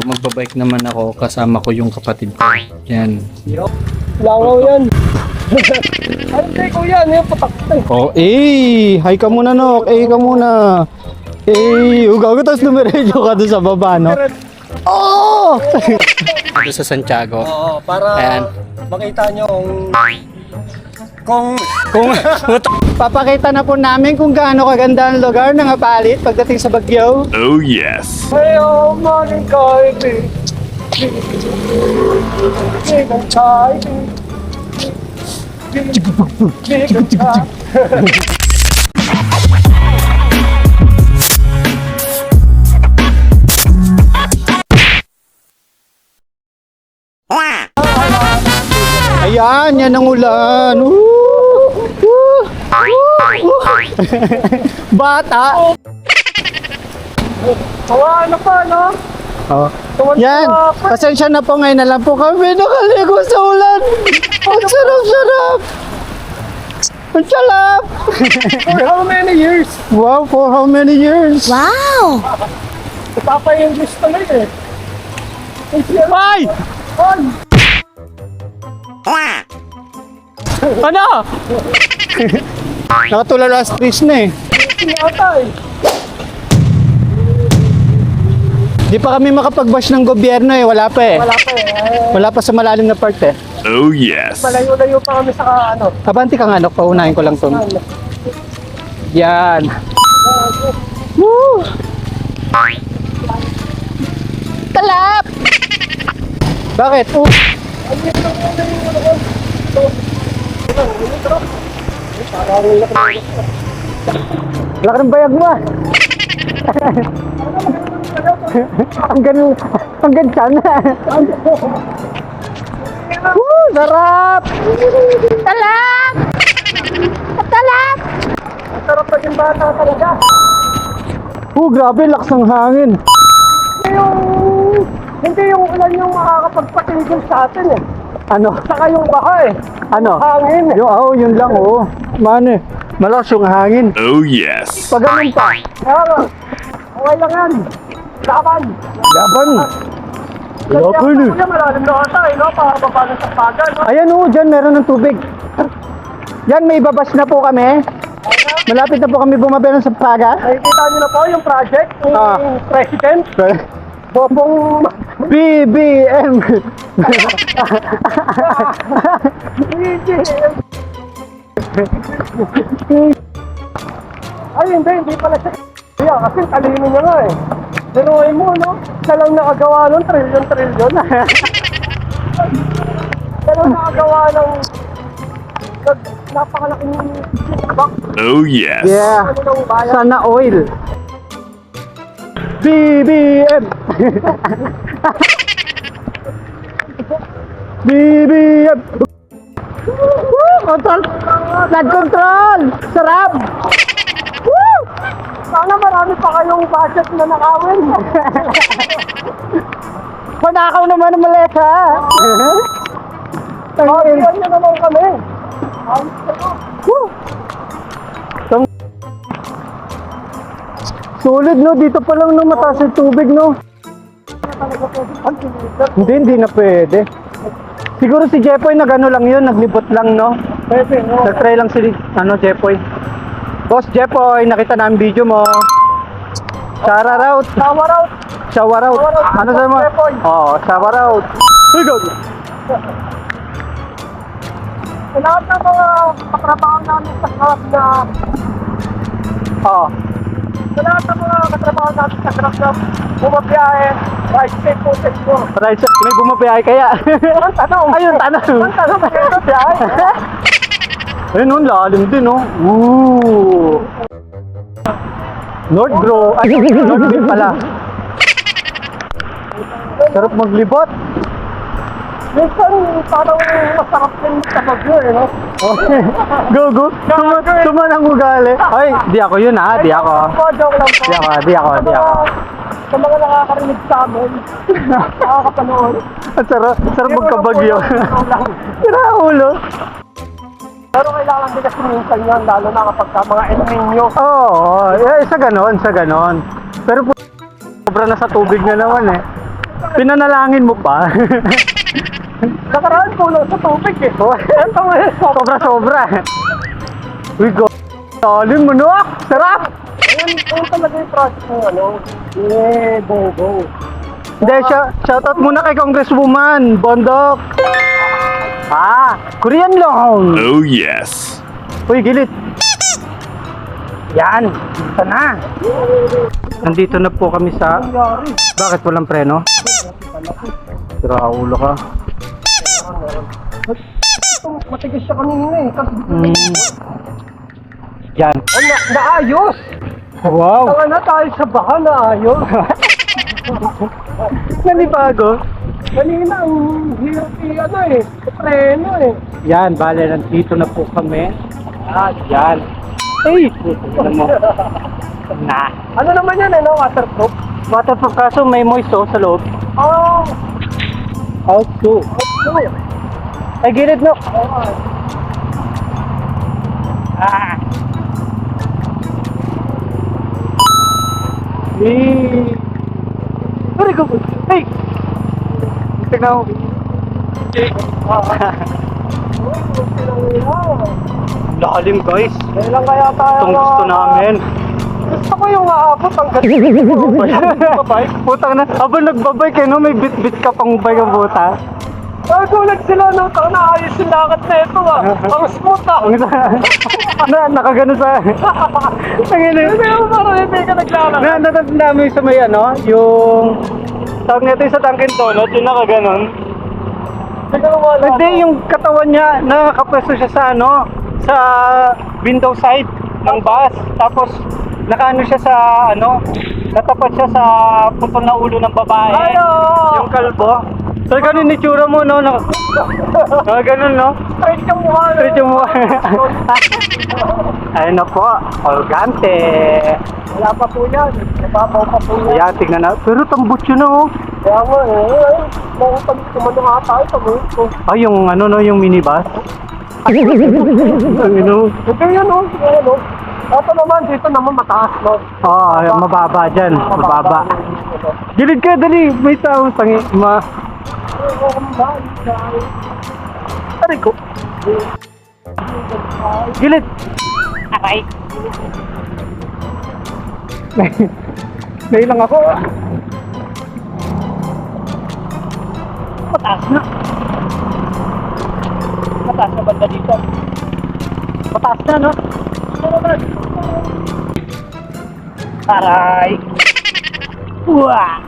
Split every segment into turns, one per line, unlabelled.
Magbabike naman ako, kasama ko yung kapatid ko. Yan.
Langaw yan. Ay, hindi kuya, ano yung patak?
Oh, hi ka muna, Nok. Ka muna. Ugaw ko, tapos dumiretso ka doon sa baba, no? Oh! Dito sa Santiago.
Oo, para
Ayan.
makita nyo kung
Papakita na po namin kung gaano kaganda ang lugar ng Apalit pagdating sa Baguio.
Oh yes.
ayaw maning kahit eh. Bigang kahit eh. Bigang kahit.
Ayan, yan ang ulan. Bata.
Hawa ano pa, no?
Oh. Yan, pasensya na po, ngayon na lang po kami nakaligo sa ulan. Ang sarap-sarap. Ang sarap.
For how many years?
Wow, for how many years?
Wow!
Ipapa-English tuloy eh.
Ay! Ano? Nakatulad last fish na eh.
Yata eh.
Di pa kami makapag-bash ng gobyerno eh, wala pa eh.
Wala pa eh.
Wala pa sa malalim na part eh.
Oh yes.
Malayo-layo pa kami sa ano.
Abanti ka nga, Nok, paunahin ko lang to. Yan. Woo! Talap! Bakit? Laki ng bayag mo ah. Hanggang sana. Sarap!
Talap! Talap!
Sarap pa yung bata talaga.
Grabe, lakas ng hangin.
Hindi yung ulan yung makakapagpatigil sa atin eh.
Ano?
Saka yung baha eh.
Ano?
Hangin eh.
Yun lang oh. Man eh. Malakas yung hangin.
Oh yes.
Pag ganun pa.
Kaya okay lang yan. Laban.
Laban. Laban eh.
Kaya malalim na ata eh, no? Pakababa na sa pagan, no?
Ayan oh, dyan meron ng tubig. Yan, may babas na po kami. Malapit na po kami bumabilang sa Paga.
Nakikita nyo na po yung project ng President. Bobong
BBM.
Ay, hindi pala siya. Kaya kasi talino niya nga eh. Dinuhay mo, no? Siya lang nakagawa ng trilyon. Siya lang nakagawa ng napakalaking box.
Oh yes.
Yeah.
Ano ng bayan.
Sana oil. BBM. BBM. Control. Flood control. Sarap. Woo!
Sana marami pa kayong budget na nakawin.
Panakaw naman ng maleta.
Pagbihan nyo naman kami.
Woo! Solid no, dito pa lang no, mataas yung tubig no. Hindi na pwede. Siguro si Jepoy nag ano lang yun, naglibot lang no.
Pwede, no?
Nag-try lang si Jepoy. Boss Jepoy, nakita na ang video mo. Shout out.
Shower out.
Shower out. Ano sabi mo?
Jepoy.
Oh, shower out. Hey, go.
Sa lahat ng mga katrabaho namin sa Grab na
Oh.
sa lahat ng mga katrabaho namin sa Grab na bumabiyahe, right safe po sa inyo.
Right, may bumabiyay kaya.
Ang tanong.
Ayun, tanong.
Ang tanong kayo na biyahe.
Ayun no, lalim din no. Ooh. North bro. Ay, North din pala. Sarap maglibot.
Minsan parang masarap din sa Baguio eh, no?
Go. Tumanang ugali. Ay, di ako yun ha. Di ako.
Joke lang po.
Di ako.
Sa mga nakakarinig sa amin, nakakapanood.
Ang sarap magkabagyo. Sira ulo.
Pero kailangan din kasi minsan yan, lalo na kapag mga El-Nino.
Oo, sa ganon. Pero sobra na sa tubig na naman eh. Pinanalangin mo pa.
Nakaraan kulang sa tubig eh. Ito eh.
Sobra-sobra. Uy, galing mo no? Sarap!
Ayun talaga yung project mo, ano? Bongo.
Hindi, shoutout muna kay Congresswoman Bondok. Korean long.
Oh yes.
Uy, gilid. Yan, ito na. Nandito na po kami sa... Bakit walang preno? Sira ulo ka.
Matigas siya kanina eh. Kasi
Yan.
naayos!
Wow.
Tanga na tayo sa baha, naayos.
Nanibago.
Kanina ang hirap ano eh. Preno eh.
Yan, bale, nandito na po kami. Yan. Ay, puto mo. Na.
Ano naman yan eh, no? Waterproof?
Waterproof kaso may moist sa loob.
Oh!
Out to. Ay, gilid no. Sorry ko. Hey! Tignan mo. Lalim guys.
Kaya lang kaya tayo.
Itong gusto namin.
Gusto ko yung aabot ang ganda.
Putang na. Habang nagbabike no, may bit-bit ka pang bike ang buta.
Ay, gulat sila nung taon na ayos yung lakad na ito ah. Ang smooth ah.
Nakagano sa... Tangina.
Hindi mo parang hindi ka naglalakad.
Natatanda mo yung sa may ano, yung... Tawag nito yung sa Dunkin Donut, yung nakaganon. Hindi, yung katawan niya, nakakapwesto siya sa ano, sa window side ng bus. Tapos, nakaano siya sa ano, natapat siya sa putol na ulo ng babae.
Ay, oo.
Yung kalbo. So, ganun ni tsura mo, no? Ganun, no?
Straight yung mukha.
Straight yung mukha. Ayun na po, Olgante.
Wala pa po yan. Nababaw pa po yan.
Ayan, tignan na. Pero tambot yun, no?
Kaya mo eh. Mautan kumano nga tayo sa mga ito.
Ay, yung ano, no? Yung minibus. Ang ino.
Ito yan o. Ito ito naman, dito naman mataas no.
Oo, mababa dyan. Mababa. Gilid ka, dali. May taong tangi. Aray ko. Gilid. Aray. Nailang ako. Mataas na. Mataas na banda dito. Mataas na, no? Aray. Wah.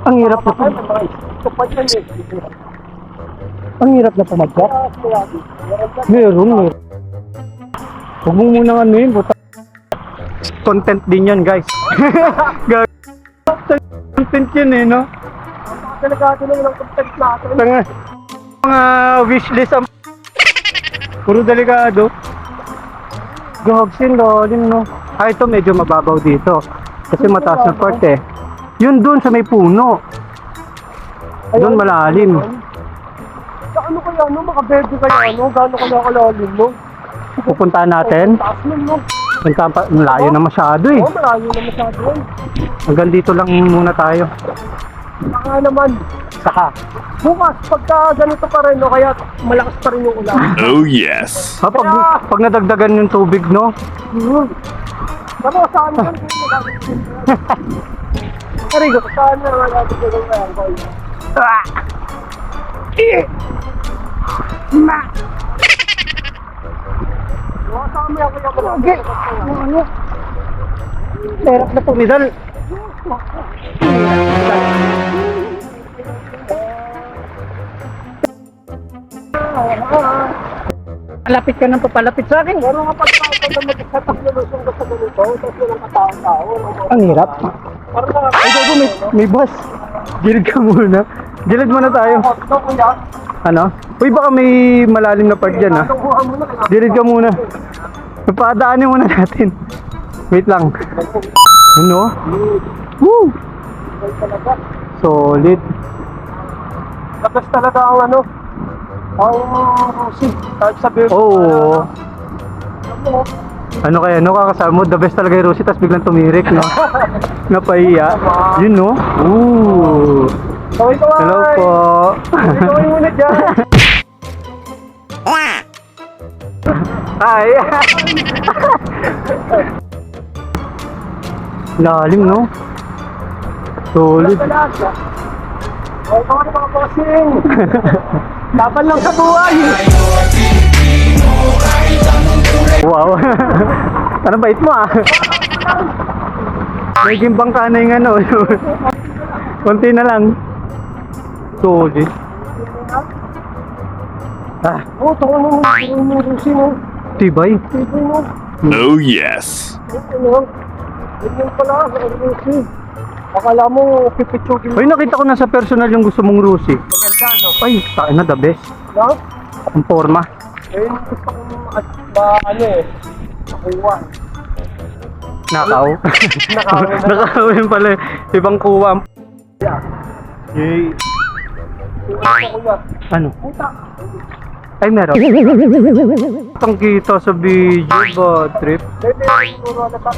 Ang hirap na Ang hirap na pumadyak. Meron. Huwag mo munang ano yun. Content din yan, guys. Content yun eh, no?
Delikado lang ng content natin.
Mga wishlist ang puro delikado. Gagsin, lalim, no? Ito medyo mababaw dito. Kasi mataas na part eh. Yun dun sa may puno. Doon malalim.
Sa ano kaya, no? Makabedyo kaya, no? Gano'n kaya kalalim, no?
Pupuntahan natin.
Taas nun, no?
Malayo na masyado eh.
Oo, malayo na masyado yun.
Hanggang dito lang muna tayo.
Saka naman,
Saka.
bukas, pagka ganito pa rin, no? Kaya malakas pa rin yung ulan.
Oh yes.
Pag nadagdagan yung tubig, no?
Pero saan yan?
Aray ko.
Saan na naman natin yung ayan, boy? Nakasama ako yung mga.
Okay. Ano? Terap na tumidal. Palapit ka nang papalapit sa akin.
Pero kapag na mag-setup na lusong ka sa ganito, tapos walang katao-tao.
Ang hirap.
Parang mga
Ay, gago, may bus. Gilid ka muna. Gilid muna tayo.
hotdog ko yan.
Ano? Uy, baka may malalim na part dyan, ha?
Anong buha mo na?
Gilid ka muna. Papadaanin muna natin. Wait lang. Ano? Woo! Solid.
Labas talaga ang ano, ang rusig. Kahit sabihin
Oo.
ano,
Ano kaya, no, kakasama mo, the best talaga yung Rosie, tapos biglang tumirik, no? Napahiya. Yun, no? Ooh.
Kaway-kaway!
Hello po.
Kaway muna dyan!
Hi. Lalim, no? Solid.
Kaway mga bossing! Laban lang sa buhay!
Wow. Ano bait mo, ah? May gimbang ka na yung ano. Konti na lang. Solid. Ah,
Oo, tangan mo Rusi mo.
tibay.
Tibay mo.
Oh, yes.
Ano? Ganyan pala, Rusi. Akala mo, pipitsugin mo.
Ay, nakita ko na sa personal yung gusto mong Rosie.
Maganda, no?
Ay, saan na, the best.
No?
Ang forma.
Eh, gusto kong ano eh. Nakuha.
Nakaw.
Nakaw na.
Nakaw yun pala. Ibang kuha.
Yeah.
Yay.
Kuya.
Ano?
Puta.
Ay, meron. Ang kita sa video ba, trip?
Siguro na ta.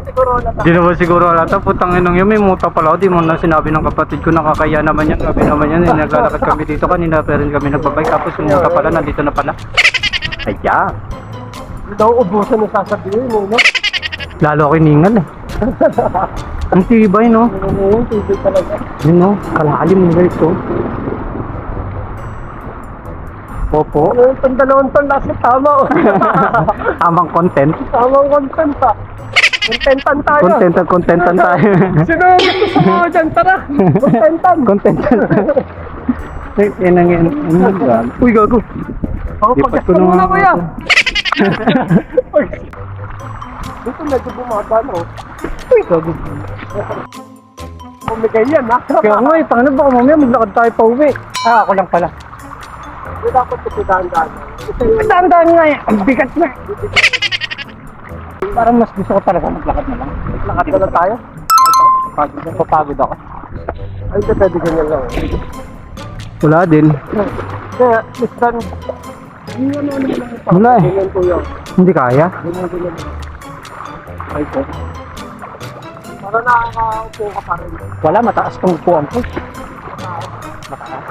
Siguro na ta.
Di naman siguro alata, putang inong yun, may muta pala ako. Di mo na sinabi ng kapatid ko, nakakaya naman yan. Sabi naman yan, naglalakad kami dito kanina, pero kami nagbabay. Tapos yung muta pala, nandito na pala. Aya.
Hindi daw ubusan na sasabihin mo, no?
Lalo ako iningal eh. Ang tibay, no?
Oo, tibay talaga.
Yun, no? Kalalim mo guys, oh. Opo.
Ano yung tandalawang ton lasa tama, oh.
Tamang content.
Tamang content, pa. Contentan tayo.
Contentan tayo.
Sino yung gusto sa mga dyan? Tara, contentan.
Contentan. Ay, yan ang yan. Ano ba? Uy, gago.
Ako,
Lipat
pag-gas
ko
ko
na
muna,
nga
kuya.
ako.
Dito medyo bumaba, no?
Uy, gago.
Bumigay yan, ha?
Kaya nga eh, paano ba mamaya maglakad tayo pa uwi? Ah, ako lang pala.
Hindi dapat ito dahan-dahan.
Tandaan nga eh, ang bigat na. Parang mas gusto ko talaga maglakad na lang.
Lakad na lang tayo?
Papagod ako.
Ay, hindi pwede ganyan lang.
Wala din.
Kaya, Tristan, hindi ano lang ito.
Wala eh.
Ganyan, kuya.
Hindi kaya.
Ganyan. Ay, ko. Para nakakaupo ka pa rin.
Wala, mataas tong upuan ko. Mataas.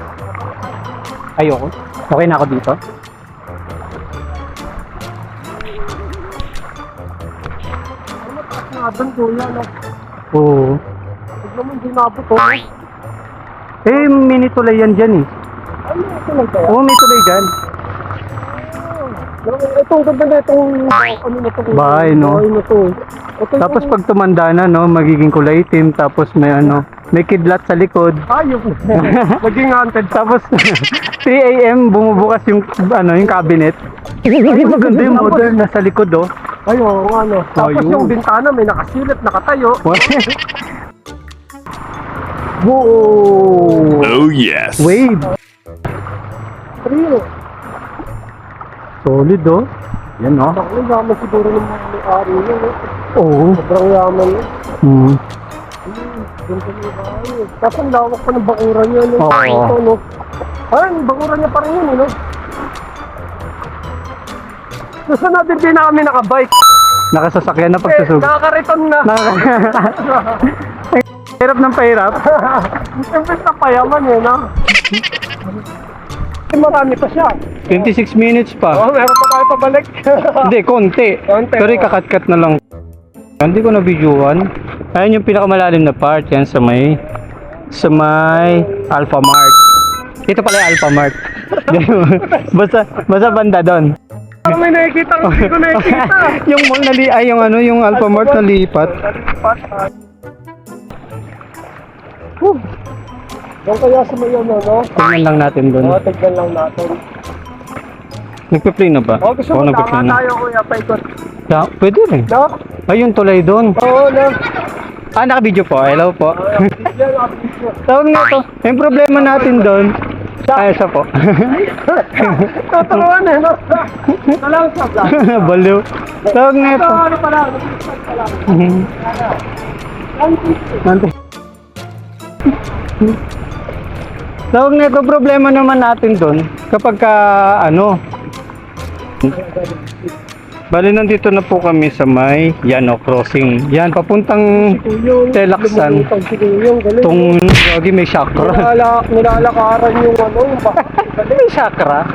Ayoko. Okay na ako dito.
Ano mataas na doon, kuya, no?
Oo.
Huwag naman di nabot, oh.
Eh, mini tulay yan dyan eh.
Ano, ito lang kaya?
Oo, may tulay dyan.
Itong ganda na itong ano na ito.
Bahay, no?
Bahay na ito. Ito
Tapos pag tumanda na, no, magiging kulay itim. Tapos may ano, may kidlat sa likod.
ayok. Maging haunted.
Tapos 3 AM bumubukas yung ano, yung cabinet. Ay, maganda yung model na sa likod, oh.
Ayun, ano. Tapos
Ayun.
yung bintana may nakasilip, nakatayo.
Whoa!
Oh, yes.
Wave!
Trio.
Solid, oh. Yan, oh.
Ako, yaman siguro ng mga may-ari yun.
Oo.
Sobrang yaman yun.
Hmm.
Ganda ng bahay. Tapos ang lawak pa ng bakuran niya. No?
Oo.
Ito, no? Ayun, bakuran niya pa rin yun, no? Susunod din na kami nakabike.
Nakasasakyan na
Eh,
pagsusug.
nakakariton na.
Hirap ng pahirap.
Siyempre sa payaman eh, no? Marami pa siya.
26 minutes pa.
Oh, meron pa tayo pabalik.
Hindi, konti.
Konti,
Pero
oh.
kakat-kat na lang. Hindi ko na videoan. Ayun yung pinakamalalim na part. Yan sa may Alpha Mart. Ito pala yung Alpha Mart. basta banda doon.
Parang may nakikita ko, hindi ko nakikita.
Yung mall na yung ano, yung Alpha Mart na lipat.
Doon kaya sa may ano, no?
Tingnan lang natin doon.
Oo, tignan lang natin.
Nagpe-play na ba?
Oh, gusto mo,
nagpe-play
tama
na.
tayo, kuya, paikot.
Yeah, pwede rin.
No?
Ayun, tulay doon.
Oo, no?
Ah, naka-video po. Hello po.
Yan, abisyo.
Tawag nga to. Yung problema natin doon. Ay, isa po.
Tuturuan eh, no? Talang sa vlog.
Baliw. Tawag nga
Ito,
to.
ano pala, nag-start pa lang.
Nante. Tawag nga to, problema naman natin doon kapag ka, ano, Bali, nandito na po kami sa may Yano Crossing. Yan, papuntang Telaksan. Itong gagi may chakra.
Nilalakaran yung ano, yung bakit.
May chakra?